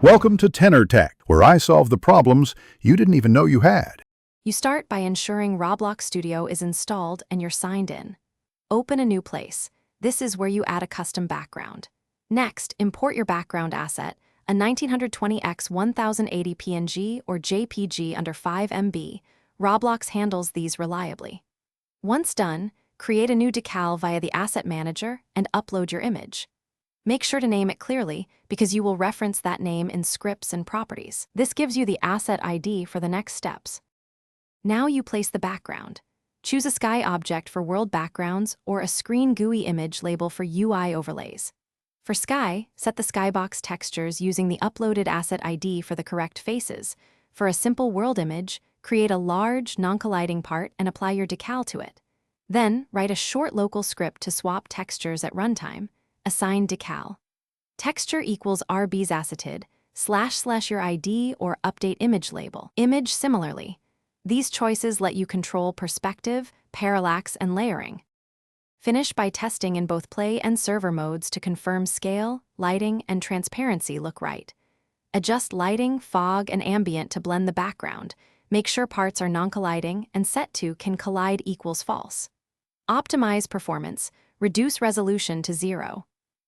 Welcome to Tenor Tech, where I solve the problems you didn't even know you had. You start by ensuring Roblox Studio is installed and you're signed in. Open a new place. This is where you add a custom background. Next, import your background asset, a 1920x 1080 PNG or JPG under 5 MB. Roblox handles these reliably. Once done, create a new decal via the Asset Manager and upload your image. Make sure to name it clearly because you will reference that name in scripts and properties. This gives you the asset ID for the next steps. Now you place the background. Choose a sky object for world backgrounds or a screen GUI image label for UI overlays. For sky, set the skybox textures using the uploaded asset ID for the correct faces. For a simple world image, create a large, non-colliding part and apply your decal to it. Then, write a short local script to swap textures at runtime. Assign decal. Texture equals RB's assetted, / your ID or update image label. Image similarly. These choices let you control perspective, parallax, and layering. Finish by testing in both play and server modes to confirm scale, lighting, and transparency look right. Adjust lighting, fog, and ambient to blend the background. Make sure parts are non-colliding and set to can collide equals false. Optimize performance. Reduce resolution to 0.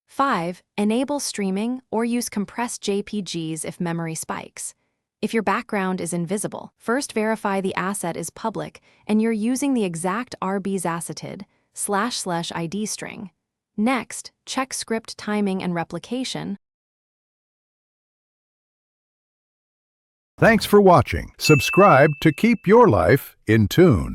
5. Enable streaming or use compressed JPGs if memory spikes. If your background is invisible, first verify the asset is public and you're using the exact RB's assetted / ID string. Next, check script timing and replication. Thanks for watching. Subscribe to keep your life in tune.